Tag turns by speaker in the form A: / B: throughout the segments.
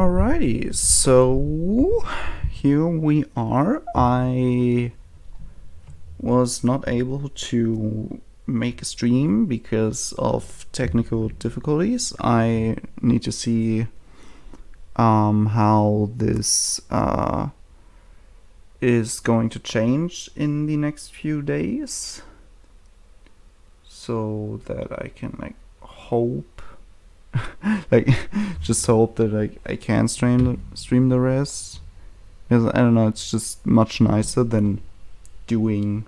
A: Alrighty, so here we are. I was not able to make a stream because of technical difficulties. I need to see how this is going to change in the next few days, so that I can hope just hope that I can stream the rest, because I don't know, it's just much nicer than doing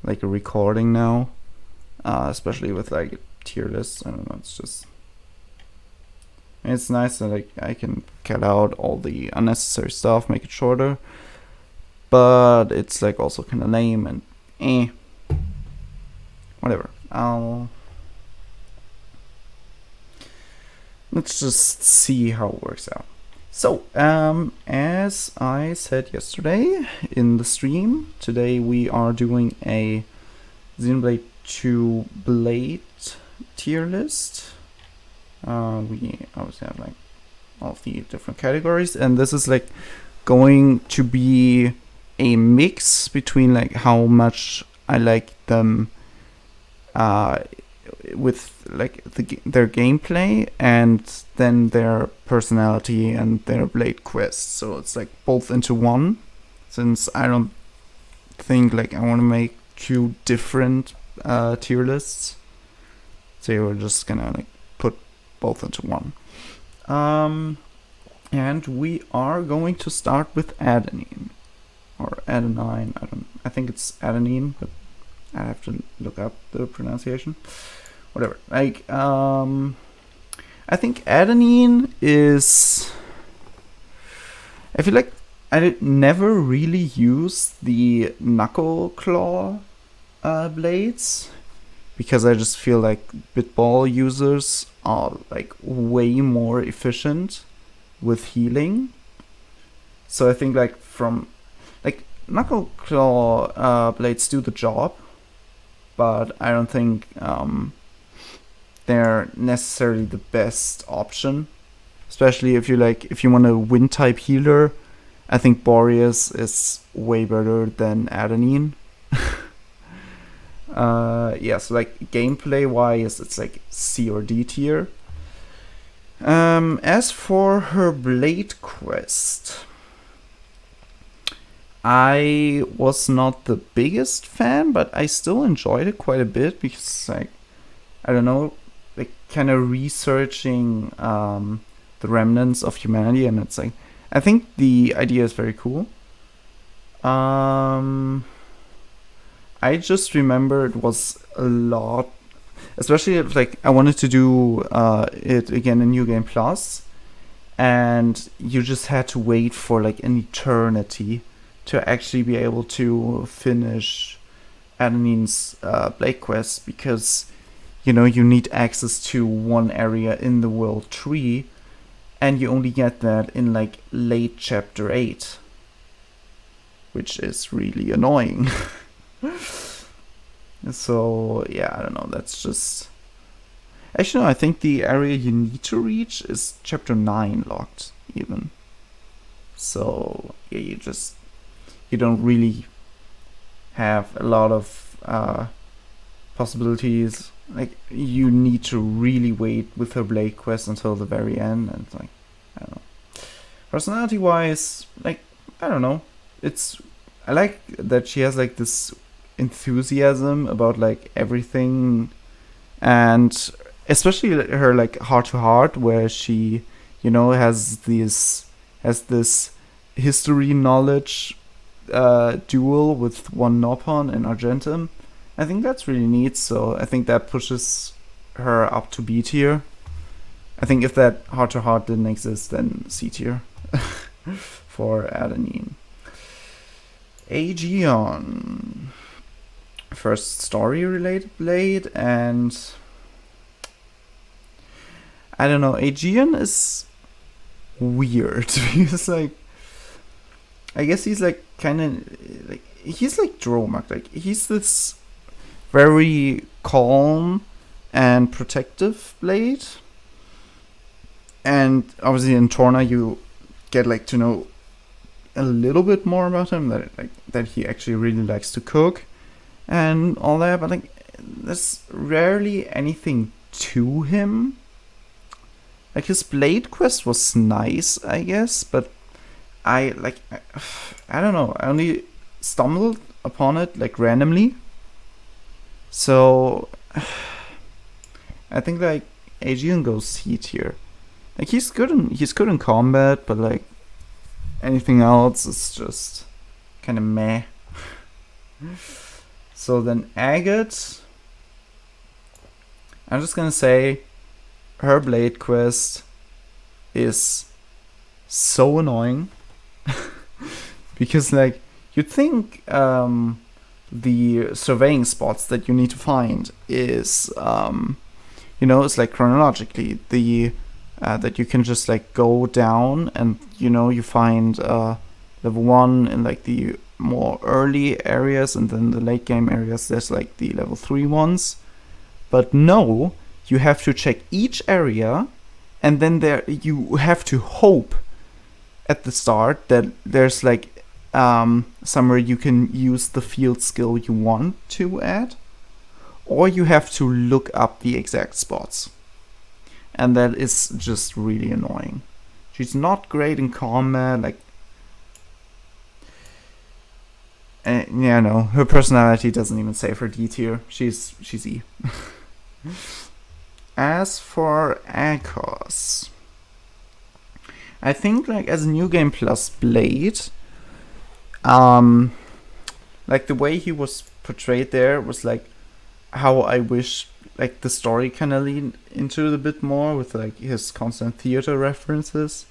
A: a recording now, especially with tier lists. I don't know, it's nice that I can cut out all the unnecessary stuff, make it shorter, but it's also kind of lame and whatever. Let's just see how it works out. So, as I said yesterday in the stream, today we are doing a Xenoblade 2 Blade tier list. We obviously have all of the different categories, and this is going to be a mix between how much I like them with their gameplay and then their personality and their blade quests. So it's both into one, since I don't think I want to make two different tier lists. So we're just gonna put both into one. And we are going to start with Adenine or Adenine. I think it's Adenine, but I have to look up the pronunciation. Whatever. I think Adenine is... I feel I never really used the knuckle claw blades, because I just feel Bitball users are way more efficient with healing. So I think from knuckle claw blades do the job, but I don't think they're necessarily the best option, especially if you want a wind type healer. I think Boreas is way better than Adenine. Yeah, so gameplay wise, it's C or D tier. As for her blade quest, I was not the biggest fan, but I still enjoyed it quite a bit, because I don't know, kind of researching the remnants of humanity, and it's I think the idea is very cool. I just remember it was a lot, especially if I wanted to do it again in New Game Plus, and you just had to wait for an eternity to actually be able to finish Adenine's blade quest, because you need access to one area in the world tree, and you only get that in late chapter 8, which is really annoying. So yeah, I don't know, that's just... Actually no, I think the area you need to reach is chapter 9 locked even. So yeah, you don't really have a lot of possibilities. You need to really wait with her blade quest until the very end, and I don't know. Personality wise, I don't know. I like that she has this enthusiasm about everything, and especially her heart to heart, where she has this history knowledge duel with one Nopon and Argentum. I think that's really neat, so I think that pushes her up to B tier. I think if that heart to heart didn't exist, then C tier for Adenine. Aegeon, first story related blade, and I don't know, Aegeon is weird because I guess he's kind of he's Dromak, he's this very calm and protective blade, and obviously in Torna you get like to know a little bit more about him, that he actually really likes to cook and all that, but like there's rarely anything to him. Like his blade quest was nice, I guess, but I don't know, I only stumbled upon it like randomly. So I think like Aegeon goes C tier. Like he's good in combat, but like anything else is just kind of meh. So then Agate, I'm just gonna say her blade quest is so annoying. Because like you'd think the surveying spots that you need to find is it's like chronologically the that you can just like go down and you find level 1 in like the more early areas, and then the late game areas there's like the level 3 ones. But no, you have to check each area, and then there you have to hope at the start that there's like somewhere you can use the field skill you want to add, or you have to look up the exact spots. And that is just really annoying. She's not great in combat, like no, her personality doesn't even save her D tier. She's E. As for Ekkos, I think like as a new game plus Blade, like the way he was portrayed there was like how I wish like the story kind of leaned into it a bit more, with like his constant theater references,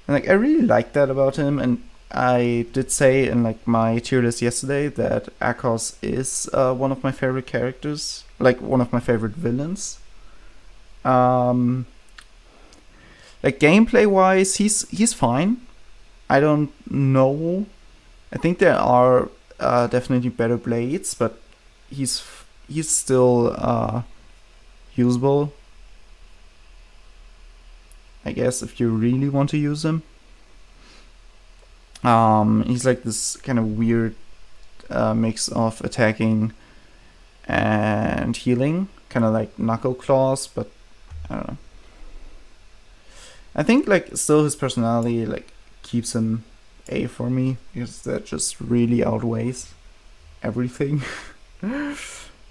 A: and like I really liked that about him. And I did say in like my tier list yesterday that Ekkos is one of my favorite characters, like one of my favorite villains. Like gameplay wise, he's fine. I don't know. I think there are definitely better blades, but he's still usable, I guess, if you really want to use him. He's like this kind of weird mix of attacking and healing, kind of like Knuckle Claws, but I don't know. I think like still his personality like keeps him A for me, because that just really outweighs everything.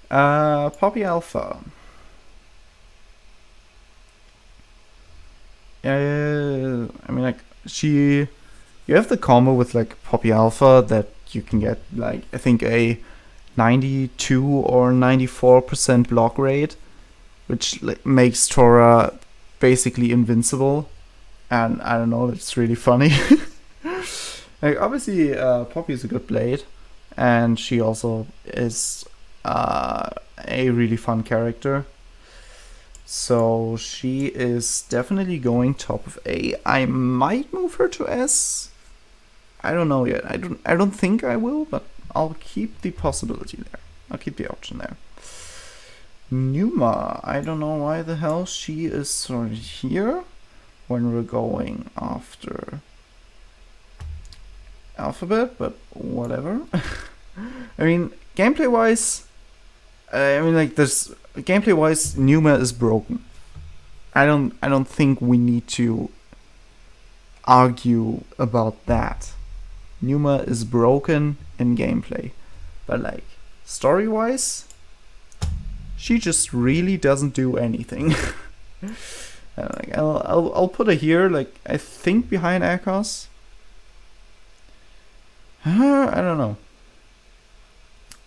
A: Poppy Alpha. I mean, like you have the combo with like Poppy Alpha that you can get like I think a 92 or 94% block rate, which like, makes Tora basically invincible, and I don't know, it's really funny. Like obviously, Poppy is a good blade, and she also is a really fun character. So she is definitely going top of A. I might move her to S. I don't know yet. I don't think I will, but I'll keep the possibility there. I'll keep the option there. Numa. I don't know why the hell she is sort of here when we're going after Alphabet, but whatever. I mean, gameplay wise, Numa is broken. I don't think we need to argue about that. Numa is broken in gameplay, but like story wise, she just really doesn't do anything. Like I'll put her here, like I think behind Ekkos. I don't know.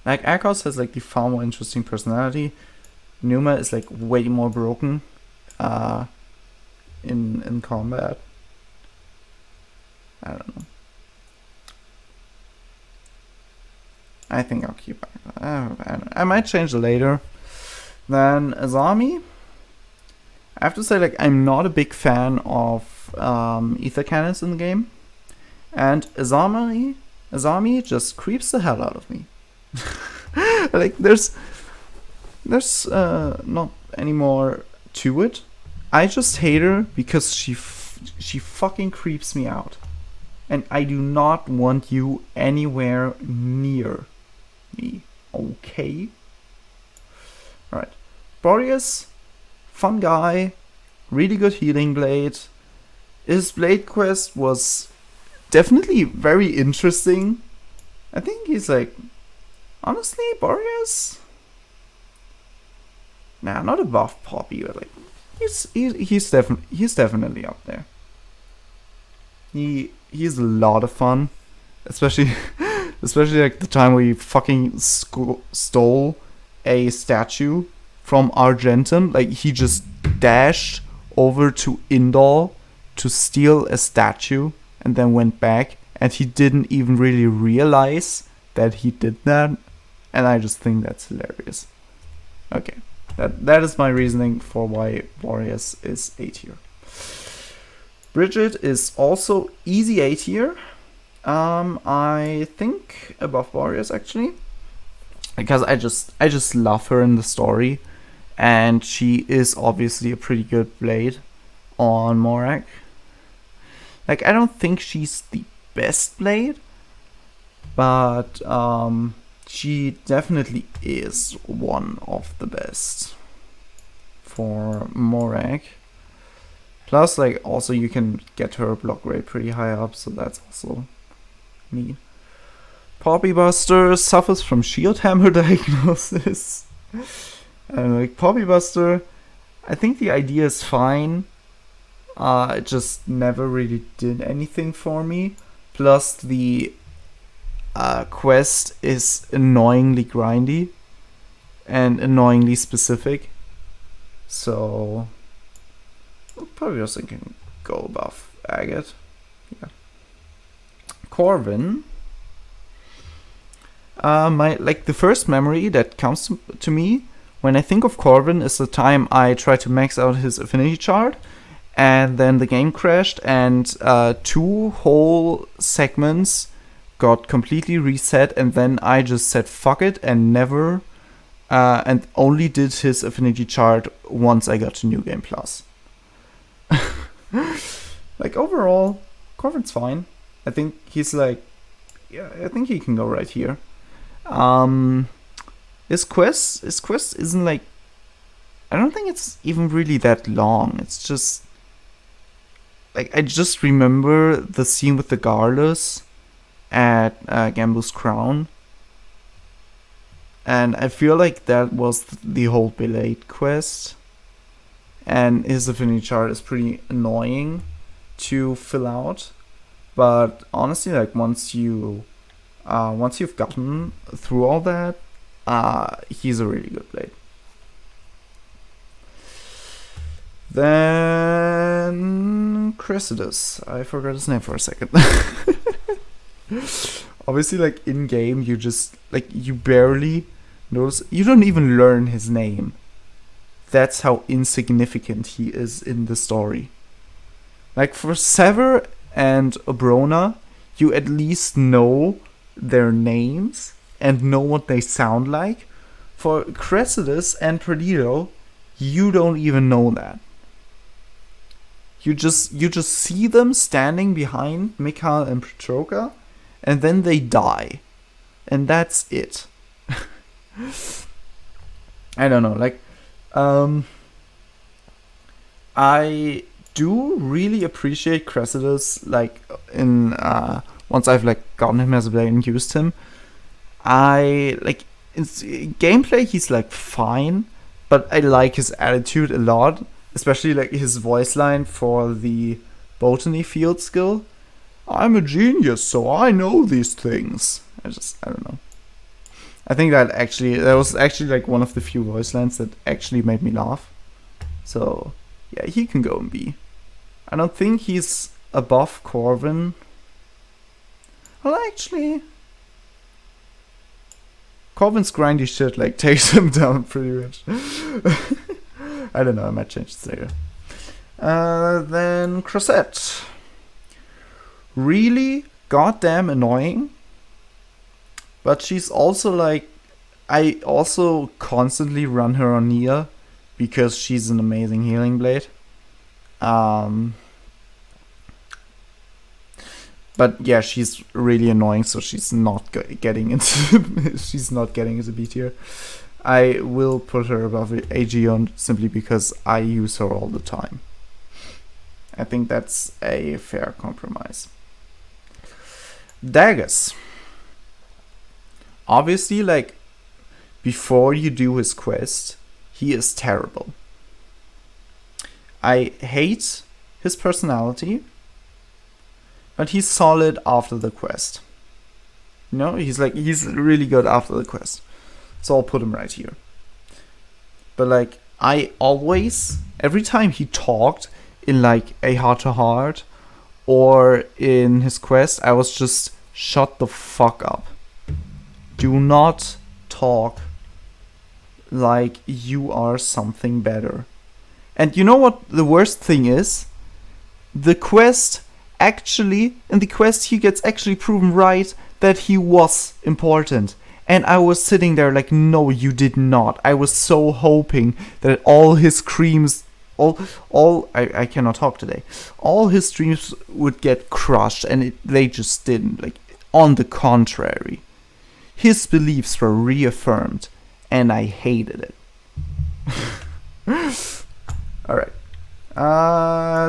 A: Like Ekkos has like the far more interesting personality. Numa is like way more broken in combat. I don't know. I think I'll keep I might change it later. Then Azami. I have to say, like, I'm not a big fan of ether cannons in the game. And Azami just creeps the hell out of me. Like, there's not any more to it. I just hate her because she fucking creeps me out. And I do not want you anywhere near me. Okay? Alright. Boreas, fun guy, really good healing blade. His blade quest was definitely very interesting. I think he's like, honestly, Boreas? Nah, not above Poppy, but like, he's definitely up there. He's a lot of fun, especially like the time where you fucking stole a statue from Argentum. Like, he just dashed over to Indol to steal a statue and then went back, and he didn't even really realize that he did that, and I just think that's hilarious. Okay, that is my reasoning for why Boreas is A tier. Bridget is also easy A tier. I think above Boreas actually, because I just love her in the story, and she is obviously a pretty good blade on Morak. Like, I don't think she's the best blade, but she definitely is one of the best for Morak. Plus, like, also you can get her block rate pretty high up, so that's also neat. Poppy Buster suffers from shield hammer diagnosis. And like, Poppy Buster, I think the idea is fine. It just never really did anything for me. Plus, the quest is annoyingly grindy and annoyingly specific. So, probably also can go above Agate. Yeah. Corvin. The first memory that comes to me when I think of Corvin is the time I tried to max out his affinity chart, and then the game crashed, and 2 whole segments got completely reset, and then I just said fuck it and never and only did his affinity chart once I got to New Game Plus. Like, overall, Corvin's fine. I think he's like, yeah, I think he can go right here. His quest isn't like, I don't think it's even really that long. It's just like, I just remember the scene with the Garlus at Gambu's Crown, and I feel like that was the whole Belate quest, and his affinity chart is pretty annoying to fill out, but honestly, like, once you've gotten through all that, he's a really good blade. Then Chrysodus. I forgot his name for a second. Obviously, like, in game, you just, like, you barely notice. You don't even learn his name. That's how insignificant he is in the story. Like, for Sever and Obrona, you at least know their names and know what they sound like. For Chrysodus and Perrito, you don't even know that. You just see them standing behind Mikhail and Petroga, and then they die. And that's it. I don't know, like, I do really appreciate Chrysodus, like, in once I've like gotten him as a blade and used him. I like, in gameplay he's like fine, but I like his attitude a lot, especially like his voice line for the botany field skill. I'm a genius, so I know these things. I don't know. I think that was actually like one of the few voice lines that actually made me laugh. So yeah, he can go in B. I don't think he's above Corvin. Well, actually, Corvin's grindy shit like takes him down pretty much. I don't know, I might change this later. Then Crosette. Really goddamn annoying. But she's also like, I also constantly run her on Nia because she's an amazing healing blade. But yeah, she's really annoying, so she's not getting into she's not getting into B tier. I will put her above Aegeon simply because I use her all the time. I think that's a fair compromise. Daggers. Obviously, like, before you do his quest, he is terrible. I hate his personality, but he's solid after the quest. You know, he's really good after the quest. So I'll put him right here. But like, I always, every time he talked in like a heart-to-heart or in his quest, I was just, shut the fuck up. Do not talk like you are something better. And you know what the worst thing is? The quest actually, in the quest he gets actually proven right that he was important. And I was sitting there like, no, you did not. I was so hoping that all his dreams, I cannot talk today. All his dreams would get crushed, and they just didn't. Like, on the contrary, his beliefs were reaffirmed, and I hated it. All right,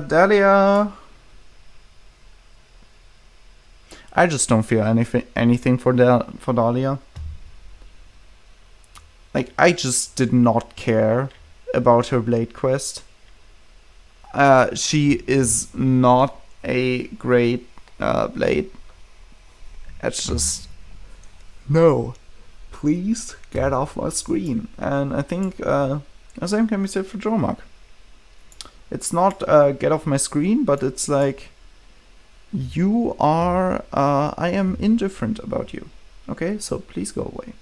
A: Dahlia. I just don't feel anything for Dahlia. Like, I just did not care about her Blade quest. She is not a great Blade. It's just, no, please get off my screen. And I think the same can be said for Dromark. It's not get off my screen, but it's like, you are, I am indifferent about you. Okay, so please go away.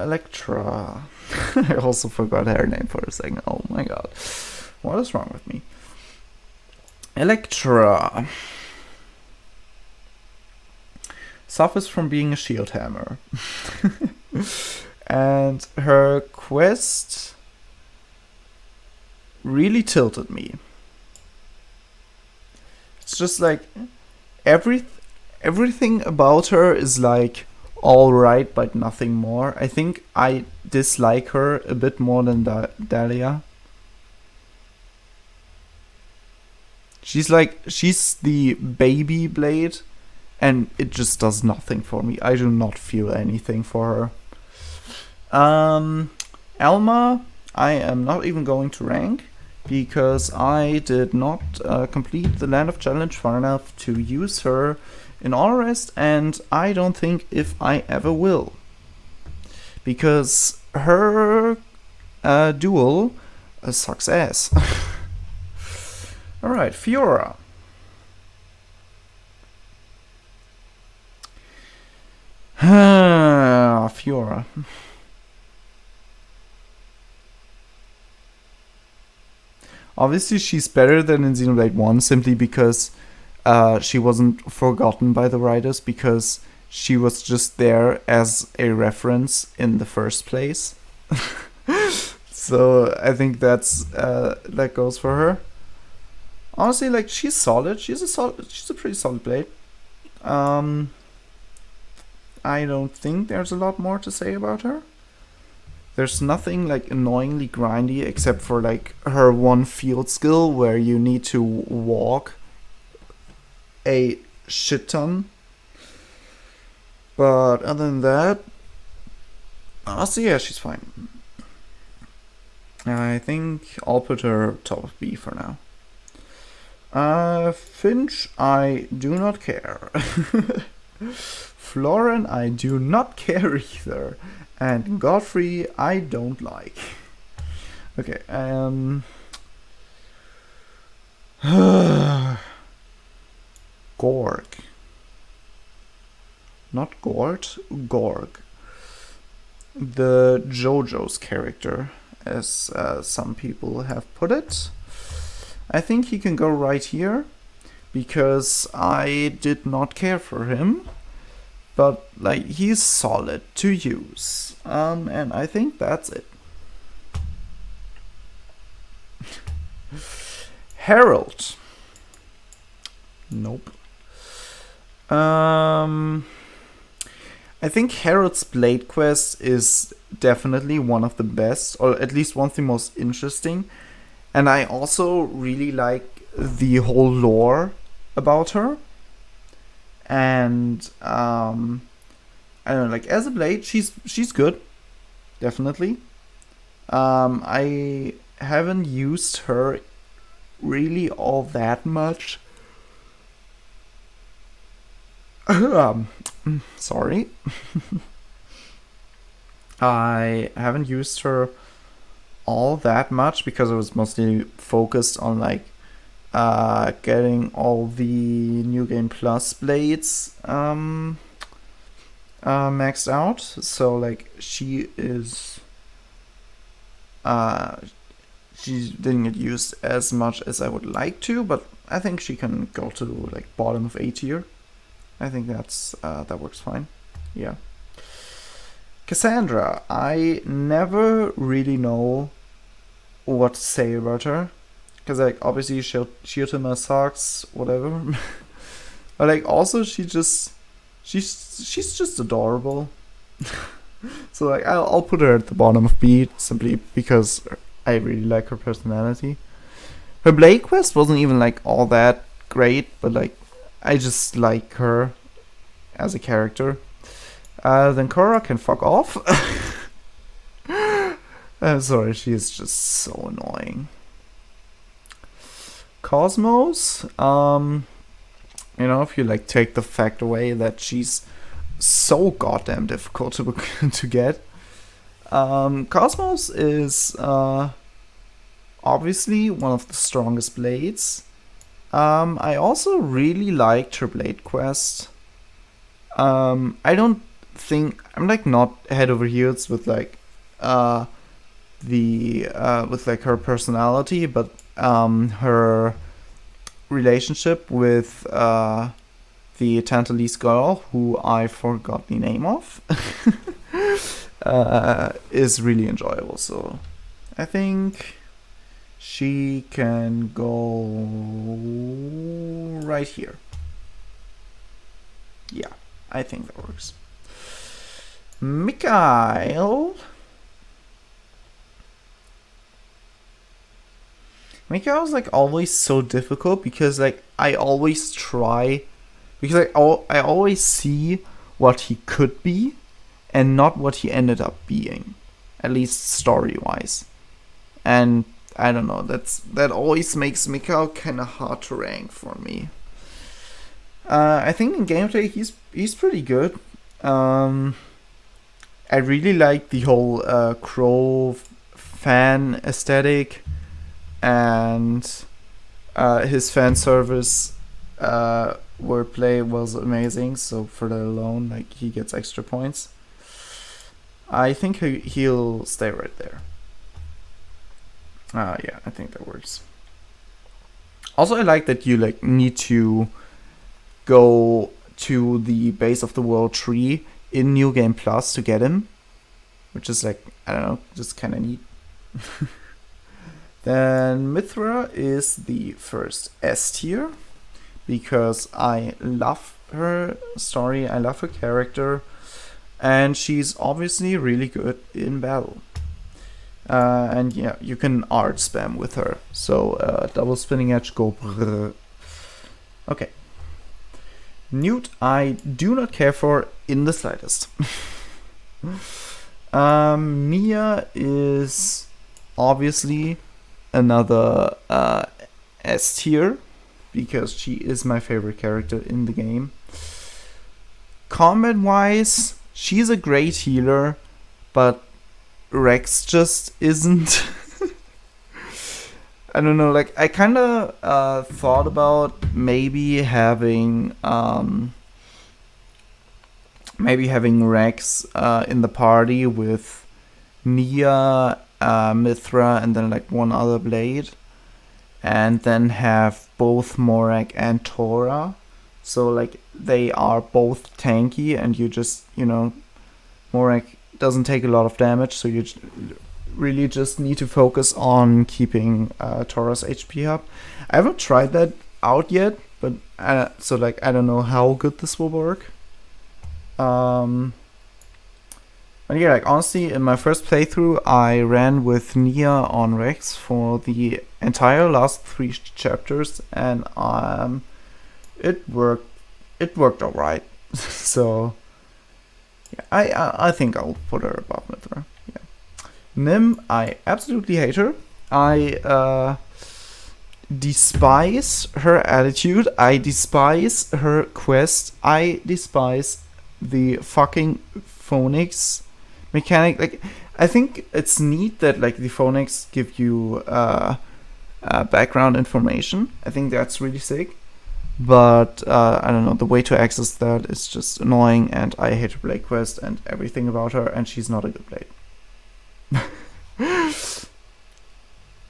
A: Elektra. I also forgot her name for a second. Oh my god. What is wrong with me? Elektra suffers from being a shield hammer. And her quest really tilted me. It's just like everything about her is like alright, but nothing more. I think I dislike her a bit more than Dahlia. She's the baby Blade, and it just does nothing for me. I do not feel anything for her. Alma, I am not even going to rank, because I did not complete the Land of Challenge far enough to use her in all rest, and I don't think if I ever will. Because her duel sucks ass. Alright, Fiora. Fiora. Obviously, she's better than in Xenoblade 1 simply because she wasn't forgotten by the writers, because she was just there as a reference in the first place. So I think that goes for her. Honestly, like, she's solid. She's a pretty solid Blade. I don't think there's a lot more to say about her. There's nothing like annoyingly grindy except for like her one field skill where you need to walk a shit ton. But other than that, honestly, yeah, she's fine. I think I'll put her top of B for now. Finch, I do not care. Florin, I do not care either. And Godfrey, I don't like. Okay, Gorg. Not Gort, Gorg. The JoJo's character, as some people have put it. I think he can go right here, because I did not care for him. But like, he's solid to use, and I think that's it. Herald. Nope. I think Harold's Blade Quest is definitely one of the best, or at least one of the most interesting. And I also really like the whole lore about her. And I don't know, like as a blade, she's good, definitely. I haven't used her really all that much. Sorry. I haven't used her all that much because I was mostly focused on like getting all the New Game Plus blades maxed out. So like she didn't get used as much as I would like to, but I think she can go to like bottom of A tier. I think that works fine. Yeah. Cassandra, I never really know what to say about her, because like obviously Shiotama sucks, whatever. But like also she's just adorable. So like I'll put her at the bottom of B simply because I really like her personality. Her Blade Quest wasn't even like all that great, but like I just like her as a character. Then Korra can fuck off. I'm sorry, she is just so annoying. Cosmos, if you like take the fact away that she's so goddamn difficult to get. Cosmos is obviously one of the strongest blades. I also really liked her Blade Quest. I don't think I'm like not head over heels with like with like her personality, but her relationship with the Tantalese girl, who I forgot the name of, is really enjoyable. So I think she can go right here. Yeah, I think that works. Mikhail is like always so difficult because like I always try, because like I always see what he could be and not what he ended up being, at least story wise. And I don't know, that always makes Mikhail kind of hard to rank for me. I think in gameplay he's pretty good. I really like the whole crow fan aesthetic, and his fan service wordplay was amazing. So for that alone, like he gets extra points. I think he'll stay right there. Yeah, I think that works. Also, I like that you like need to go to the base of the world tree in New Game Plus to get him, which is like, I don't know, just kind of neat. Then Mithra is the first S tier because I love her story, I love her character, and she's obviously really good in battle. And yeah, you can art spam with her. So double spinning edge, go brrr. Okay. Newt, I do not care for in the slightest. Mia is obviously another S tier because she is my favorite character in the game. Combat wise, she's a great healer, but Rex just isn't. I don't know, like I kind of thought about maybe having Rex in the party with Nia, Mithra, and then like one other blade, and then have both Morak and Tora. So like they are both tanky, and you just Morak doesn't take a lot of damage, so you really just need to focus on keeping Tora's HP up. I haven't tried that out yet, but so like I don't know how good this will work. But yeah, like honestly, in my first playthrough, I ran with Nia on Rex for the entire last 3 chapters, and it worked. It worked alright. So yeah, I think I'll put her above Mithra. Yeah. Nim, I absolutely hate her. I despise her attitude. I despise her quest. I despise the fucking phonics mechanic. Like, I think it's neat that like the phonics give you background information. I think that's really sick. But I don't know, the way to access that is just annoying, and I hate her blade quest and everything about her, and she's not a good blade.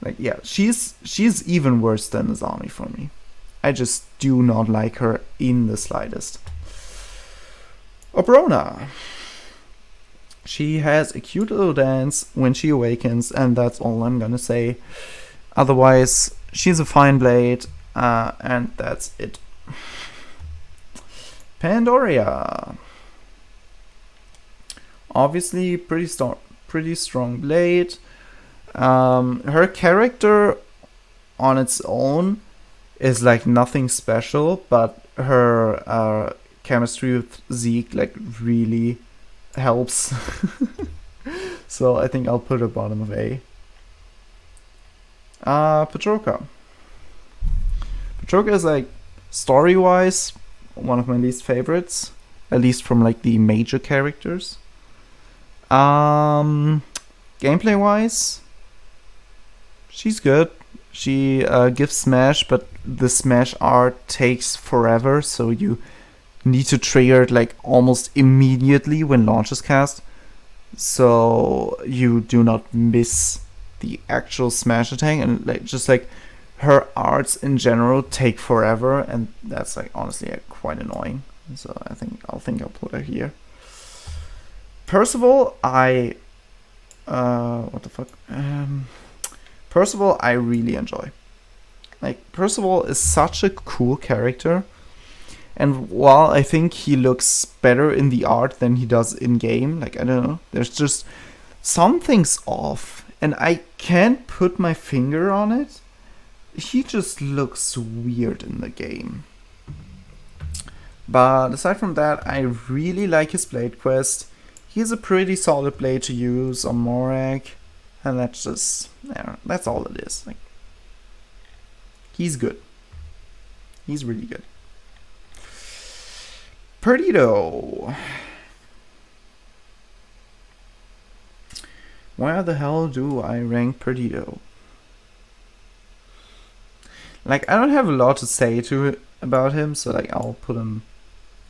A: Like, yeah, she's even worse than Azami for me. I just do not like her in the slightest. Obrona. She has a cute little dance when she awakens, and that's all I'm gonna say. Otherwise, she's a fine blade, and that's it. Pandoria. Obviously, pretty strong blade. Her character on its own is like nothing special, but her chemistry with Zeke like really helps. So I think I'll put her bottom of A. Petroga. Petroga is like story-wise one of my least favorites, at least from like the major characters. Gameplay-wise, she's good. She gives smash, but the smash art takes forever, so you need to trigger it like almost immediately when launch is cast, so you do not miss the actual smash attack. And like just like her arts in general take forever, and that's like honestly quite annoying. So I think I'll put her here. Percival, what the fuck? Percival, I really enjoy. Like, Percival is such a cool character, and while I think he looks better in the art than he does in game, like I don't know, there's just something's off, and I can't put my finger on it. He just looks weird in the game. But aside from that, I really like his blade quest. He's a pretty solid blade to use on Morag, and that's just, yeah, that's all it is. Like, he's good. He's really good. Perrito. Where the hell do I rank Perrito? Like, I don't have a lot to say about him, so like I'll put him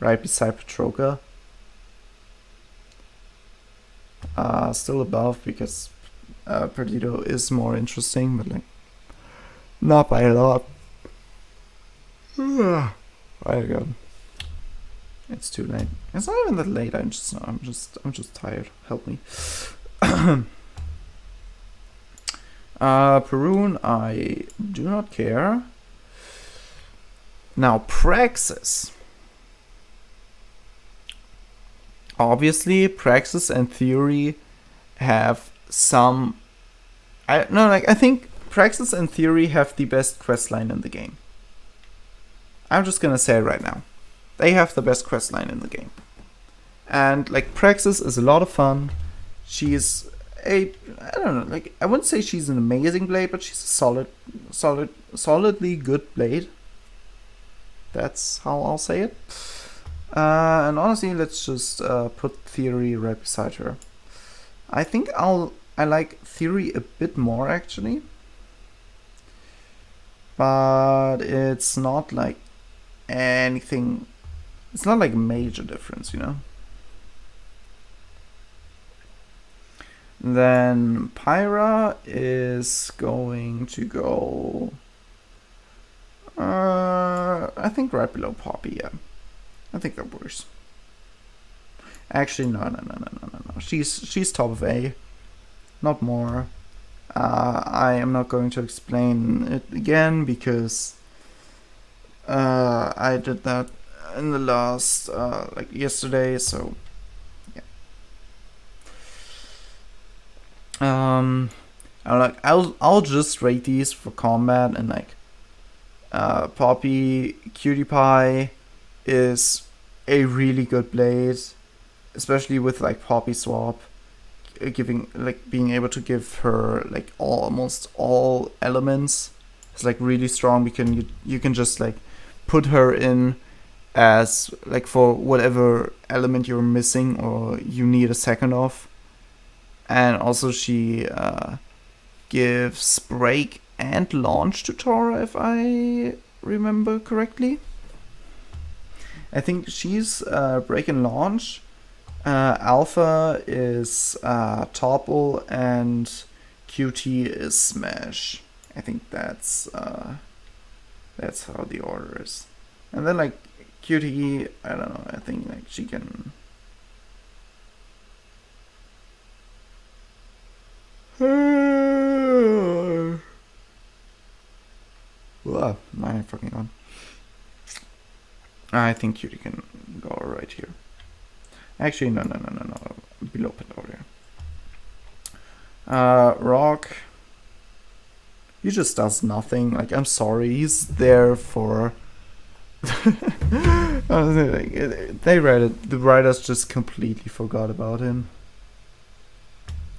A: right beside Petroga. Still above because Perrito is more interesting, but like not by a lot. There you go. It's too late. It's not even that late. I'm just tired. Help me. Perun, I do not care. Now, Praxis. Obviously, Praxis and Theory have some... I think Praxis and Theory have the best questline in the game. I'm just gonna say it right now. They have the best questline in the game. And, like, Praxis is a lot of fun. She's I don't know, like, I wouldn't say she's an amazing blade, but she's a solidly good blade. That's how I'll say it. And honestly, let's just put Theory right beside her. I think I like Theory a bit more, actually. But it's not like anything... It's not like a major difference, you know? Then Pyra is going to go... I think right below Poppy, yeah. I think that works. Actually, no. She's top of A. Not more. I am not going to explain it again because I did that in the last, like yesterday, so yeah. I'll just rate these for combat, and like Poppy Cutie Pie is a really good blade, especially with like Poppy Swap, giving like being able to give her like almost all elements. It's like really strong because you can just like put her in as like for whatever element you're missing or you need a second of. And also she gives break and launch to Tora, if I remember correctly. I think she's break and launch. Alpha is topple and QT is smash. I think that's how the order is. And then like QTE, I don't know, I think like she can Whoa, my fucking on. I think QT can go right here. Actually, no. Below Pandoria. Rock. He just does nothing. Like, I'm sorry. He's there for... they read it. The writers just completely forgot about him.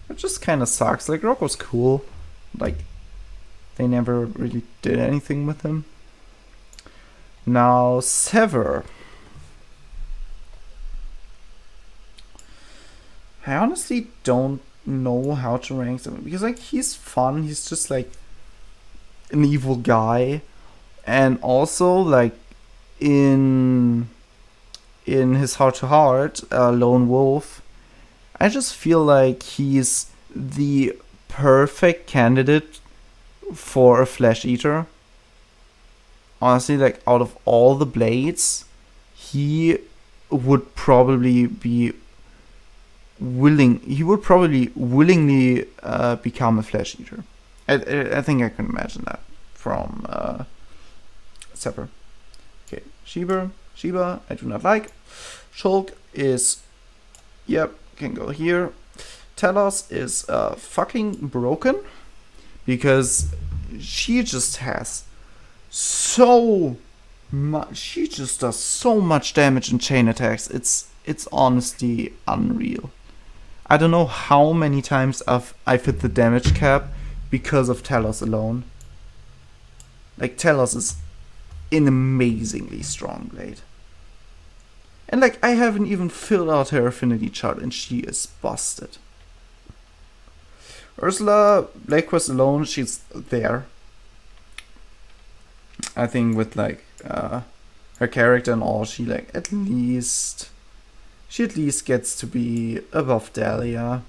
A: It just kind of sucks. Like, Rock was cool. Like, they never really did anything with him. Now, Sever. I honestly don't know how to rank him because like he's fun. He's just like an evil guy, and also like in his heart to heart, Lone Wolf. I just feel like he's the perfect candidate for a flesh eater. Honestly, like out of all the blades, he would probably willingly become a flesh eater. I think I can imagine that from Sever. Okay, Sheba, I do not like. Shulk is, yep, can go here. Telos is fucking broken because she just has so much. She just does so much damage in chain attacks. It's honestly unreal. I don't know how many times I've hit the damage cap because of Telos alone. Like, Telos is an amazingly strong blade. And like, I haven't even filled out her affinity chart and she is busted. Ursula, Blade Quest alone, she's there. I think with like her character and all, she at least gets to be above Dahlia.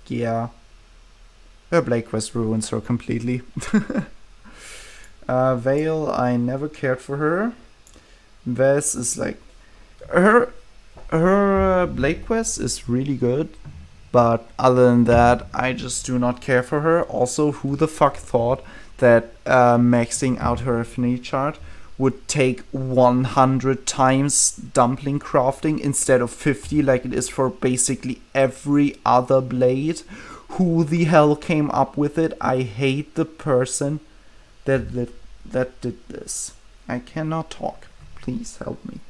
A: Yeah. Her Blade Quest ruins her completely. Vale, I never cared for her. Vess is like her Blade Quest is really good, but other than that, I just do not care for her. Also, who the fuck thought that maxing out her affinity chart would take 100 times dumpling crafting instead of 50 like it is for basically every other blade? Who the hell came up with it? I hate the person that did this. I cannot talk. Please help me.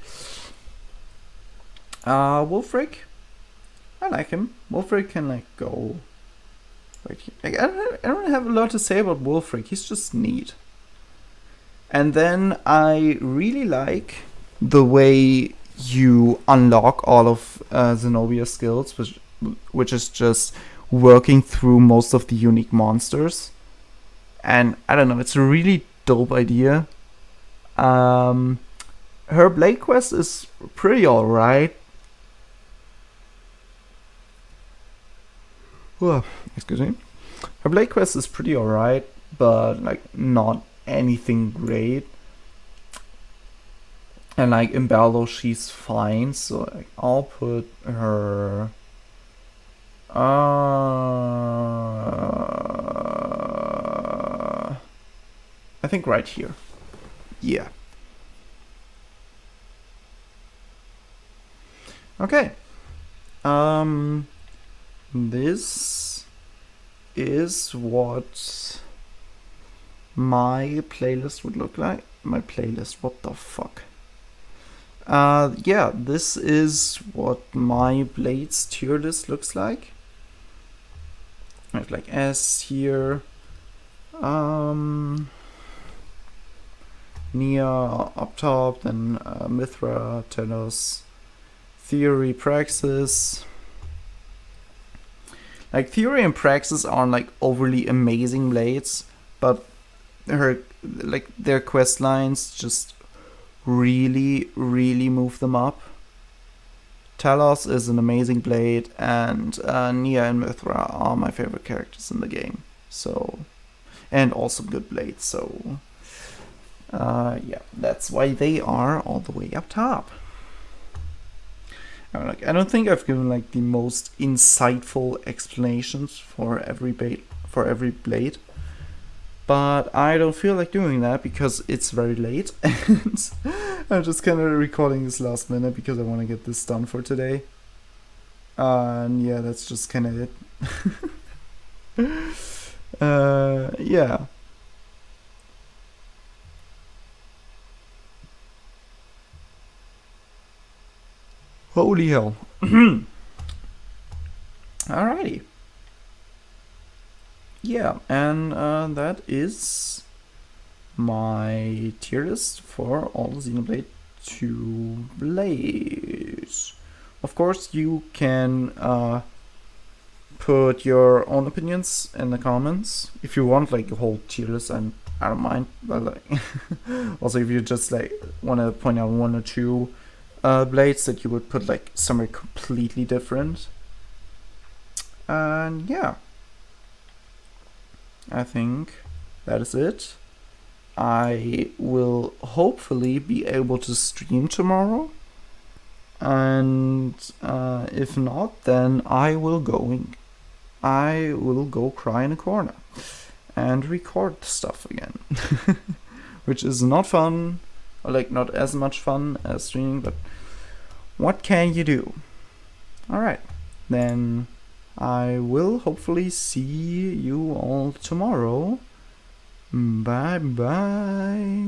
A: Wolfric. I like him. Wolfric can go right here. I don't have a lot to say about Wolfric. He's just neat. And then I really like the way you unlock all of Zenobia's skills, which is just working through most of the unique monsters. And I don't know, it's a really dope idea. Her Blade Quest is pretty alright. Excuse me. Her Blade Quest is pretty alright, but not anything great. And in battle she's fine, so I'll put her I think right here. Yeah. Okay. This is what my playlist would look like. My playlist, what the fuck? Yeah, this is what my Blades tier list looks like. I have like S here. Nia up top, then Mithra, Telos, Theory, Praxis. Like Theory and Praxis aren't like overly amazing blades, but their quest lines just really move them up. Telos is an amazing blade, and Nia and Mithra are my favorite characters in the game. So, and also good blades. So, yeah, that's why they are all the way up top. I don't think I've given like the most insightful explanations for every blade, but I don't feel like doing that because it's very late, and I'm just kind of recording this last minute because I want to get this done for today. And yeah, that's just kind of it. Yeah. Holy hell. Alrighty. Yeah, and that is my tier list for all the Xenoblade 2 blades. Of course, you can put your own opinions in the comments. If you want like a whole tier list, I don't mind. But like, also if you just like want to point out one or two blades that you would put like somewhere completely different. And yeah, I think that is it. I will hopefully be able to stream tomorrow, and if not, then I will go cry in a corner and record stuff again, which is not fun, or like not as much fun as streaming, but what can you do? Alright, then I will hopefully see you all tomorrow. Bye bye.